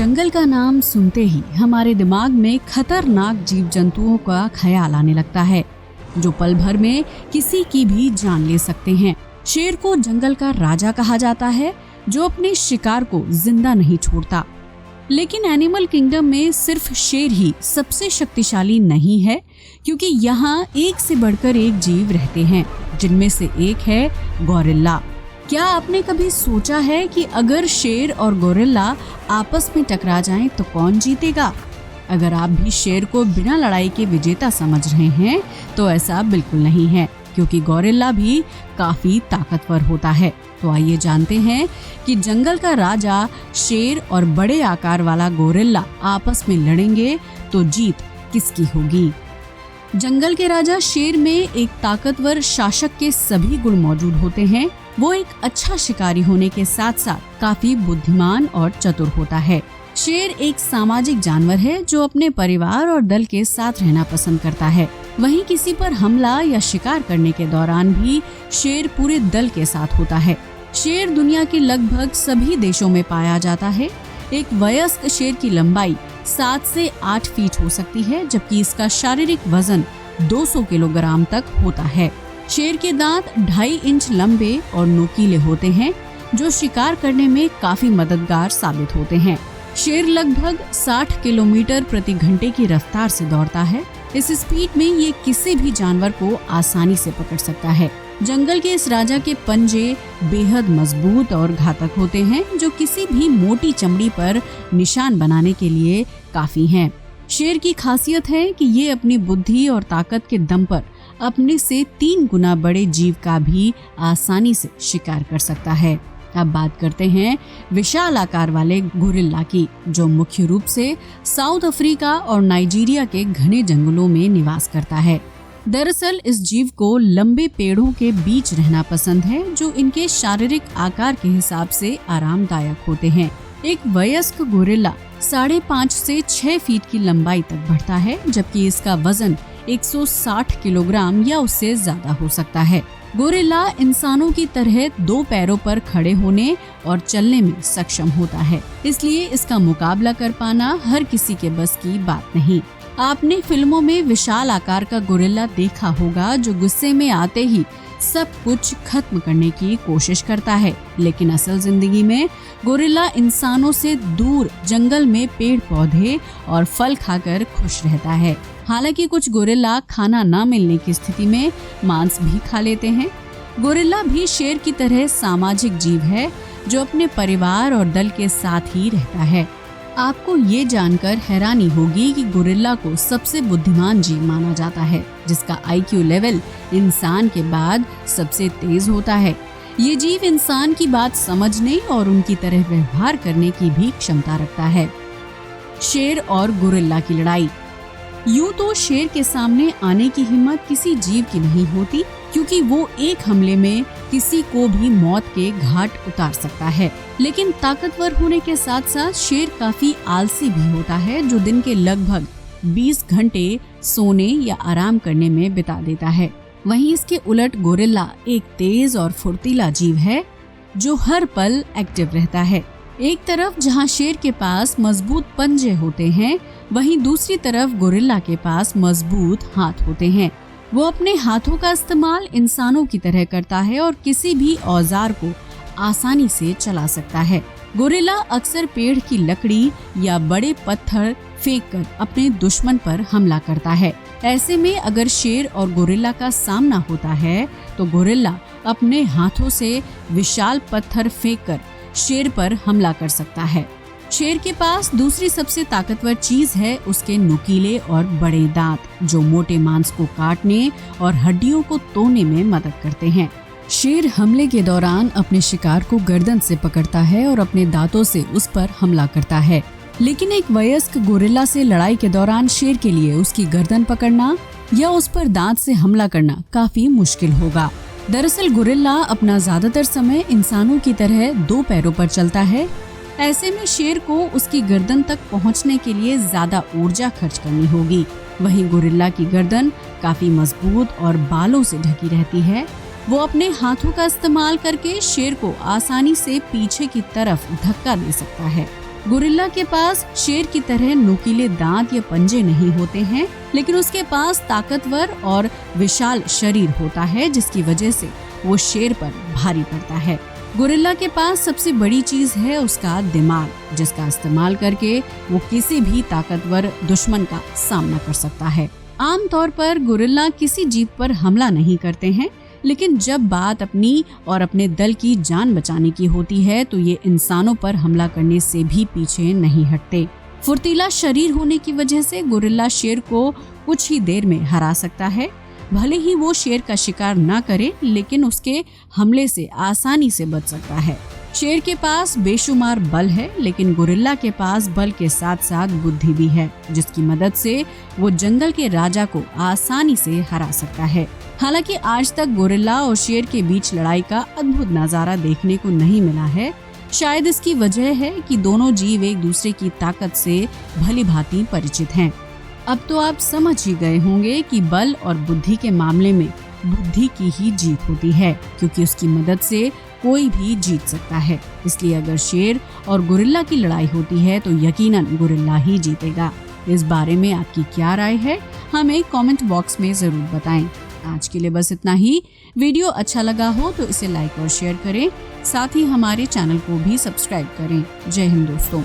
जंगल का नाम सुनते ही हमारे दिमाग में खतरनाक जीव जंतुओं का ख्याल आने लगता है जो पल भर में किसी की भी जान ले सकते हैं। शेर को जंगल का राजा कहा जाता है जो अपने शिकार को जिंदा नहीं छोड़ता। लेकिन एनिमल किंगडम में सिर्फ शेर ही सबसे शक्तिशाली नहीं है, क्योंकि यहाँ एक से बढ़कर एक जीव रहते हैं, जिनमें से एक है गोरिल्ला। क्या आपने कभी सोचा है कि अगर शेर और गोरिल्ला आपस में टकरा जाएं तो कौन जीतेगा? अगर आप भी शेर को बिना लड़ाई के विजेता समझ रहे हैं तो ऐसा बिल्कुल नहीं है, क्योंकि गोरिल्ला भी काफी ताकतवर होता है। तो आइए जानते हैं कि जंगल का राजा शेर और बड़े आकार वाला गोरिल्ला आपस में लड़ेंगे तो जीत किसकी होगी। जंगल के राजा शेर में एक ताकतवर शासक के सभी गुण मौजूद होते हैं। वो एक अच्छा शिकारी होने के साथ साथ काफी बुद्धिमान और चतुर होता है। शेर एक सामाजिक जानवर है जो अपने परिवार और दल के साथ रहना पसंद करता है। वहीं किसी पर हमला या शिकार करने के दौरान भी शेर पूरे दल के साथ होता है। शेर दुनिया के लगभग सभी देशों में पाया जाता है। एक वयस्क शेर की लंबाई 7 से 8 फीट हो सकती है, जबकि इसका शारीरिक वजन 200 किलोग्राम तक होता है। शेर के दांत 2.5 इंच लंबे और नुकीले होते हैं, जो शिकार करने में काफी मददगार साबित होते हैं। शेर लगभग 60 किलोमीटर प्रति घंटे की रफ्तार से दौड़ता है। इस स्पीड में ये किसी भी जानवर को आसानी से पकड़ सकता है। जंगल के इस राजा के पंजे बेहद मजबूत और घातक होते हैं, जो किसी भी मोटी चमड़ी पर निशान बनाने के लिए काफी हैं। शेर की खासियत है कि ये अपनी बुद्धि और ताकत के दम पर अपने से 3 गुना बड़े जीव का भी आसानी से शिकार कर सकता है। अब बात करते हैं विशाल आकार वाले गोरिल्ला की, जो मुख्य रूप से साउथ अफ्रीका और नाइजीरिया के घने जंगलों में निवास करता है। दरअसल इस जीव को लंबे पेड़ों के बीच रहना पसंद है, जो इनके शारीरिक आकार के हिसाब से आरामदायक होते हैं। एक वयस्क गोरिल्ला 5.5 से 6 फीट की लंबाई तक बढ़ता है, जबकि इसका वजन 160 किलोग्राम या उससे ज्यादा हो सकता है। गोरिल्ला इंसानों की तरह 2 पैरों पर खड़े होने और चलने में सक्षम होता है, इसलिए इसका मुकाबला कर पाना हर किसी के बस की बात नहीं। आपने फिल्मों में विशाल आकार का गोरिल्ला देखा होगा, जो गुस्से में आते ही सब कुछ खत्म करने की कोशिश करता है, लेकिन असल जिंदगी में गोरिल्ला इंसानों से दूर जंगल में पेड़ पौधे और फल खाकर खुश रहता है। हालांकि कुछ गोरिल्ला खाना न मिलने की स्थिति में मांस भी खा लेते हैं। गोरिल्ला भी शेर की तरह सामाजिक जीव है, जो अपने परिवार और दल के साथ ही रहता है। आपको ये जानकर हैरानी होगी कि गोरिल्ला को सबसे बुद्धिमान जीव माना जाता है, जिसका IQ लेवल इंसान के बाद सबसे तेज होता है। ये जीव इंसान की बात समझने और उनकी तरह व्यवहार करने की भी क्षमता रखता है। शेर और गोरिल्ला की लड़ाई। यूं तो शेर के सामने आने की हिम्मत किसी जीव की नहीं होती, क्योंकि वो एक हमले में किसी को भी मौत के घाट उतार सकता है। लेकिन ताकतवर होने के साथ साथ शेर काफी आलसी भी होता है, जो दिन के लगभग 20 घंटे सोने या आराम करने में बिता देता है। वहीं इसके उलट गोरिल्ला एक तेज और फुर्तीला जीव है, जो हर पल एक्टिव रहता है। एक तरफ जहां शेर के पास मजबूत पंजे होते हैं, वहीं दूसरी तरफ गोरिल्ला के पास मजबूत हाथ होते हैं। वो अपने हाथों का इस्तेमाल इंसानों की तरह करता है और किसी भी औजार को आसानी से चला सकता है। गोरिल्ला अक्सर पेड़ की लकड़ी या बड़े पत्थर फेंककर अपने दुश्मन पर हमला करता है। ऐसे में अगर शेर और गोरिल्ला का सामना होता है, तो गोरिल्ला अपने हाथों से विशाल पत्थर फेंककर शेर पर हमला कर सकता है। शेर के पास दूसरी सबसे ताकतवर चीज है उसके नुकीले और बड़े दांत, जो मोटे मांस को काटने और हड्डियों को तोड़ने में मदद करते हैं। शेर हमले के दौरान अपने शिकार को गर्दन से पकड़ता है और अपने दांतों से उस पर हमला करता है। लेकिन एक वयस्क गोरिल्ला से लड़ाई के दौरान शेर के लिए उसकी गर्दन पकड़ना या उस पर दांत से हमला करना काफी मुश्किल होगा। दरअसल गोरिल्ला अपना ज्यादातर समय इंसानों की तरह 2 पैरों पर चलता है। ऐसे में शेर को उसकी गर्दन तक पहुंचने के लिए ज्यादा ऊर्जा खर्च करनी होगी। वहीं गोरिल्ला की गर्दन काफी मजबूत और बालों से ढकी रहती है। वो अपने हाथों का इस्तेमाल करके शेर को आसानी से पीछे की तरफ धक्का दे सकता है। गोरिल्ला के पास शेर की तरह नुकीले दांत या पंजे नहीं होते हैं, लेकिन उसके पास ताकतवर और विशाल शरीर होता है, जिसकी वजह से वो शेर पर भारी पड़ता है। गोरिल्ला के पास सबसे बड़ी चीज है उसका दिमाग, जिसका इस्तेमाल करके वो किसी भी ताकतवर दुश्मन का सामना कर सकता है। आमतौर पर गोरिल्ला किसी जीव पर हमला नहीं करते हैं, लेकिन जब बात अपनी और अपने दल की जान बचाने की होती है तो ये इंसानों पर हमला करने से भी पीछे नहीं हटते। फुर्तीला शरीर होने की वजह से गोरिल्ला शेर को कुछ ही देर में हरा सकता है। भले ही वो शेर का शिकार ना करे, लेकिन उसके हमले से आसानी से बच सकता है। शेर के पास बेशुमार बल है, लेकिन गोरिल्ला के पास बल के साथ साथ बुद्धि भी है, जिसकी मदद से वो जंगल के राजा को आसानी से हरा सकता है। हालांकि आज तक गोरिल्ला और शेर के बीच लड़ाई का अद्भुत नजारा देखने को नहीं मिला है। शायद इसकी वजह है कि दोनों जीव एक दूसरे की ताकत से भली भांति परिचित हैं। अब तो आप समझ ही गए होंगे कि बल और बुद्धि के मामले में बुद्धि की ही जीत होती है, क्योंकि उसकी मदद से कोई भी जीत सकता है। इसलिए अगर शेर और गोरिल्ला की लड़ाई होती है तो यकीनन गोरिल्ला ही जीतेगा। इस बारे में आपकी क्या राय है, हमें कमेंट बॉक्स में जरूर बताएं। आज के लिए बस इतना ही। वीडियो अच्छा लगा हो तो इसे लाइक और शेयर करें, साथ ही हमारे चैनल को भी सब्सक्राइब करें। जय हिंद दोस्तों।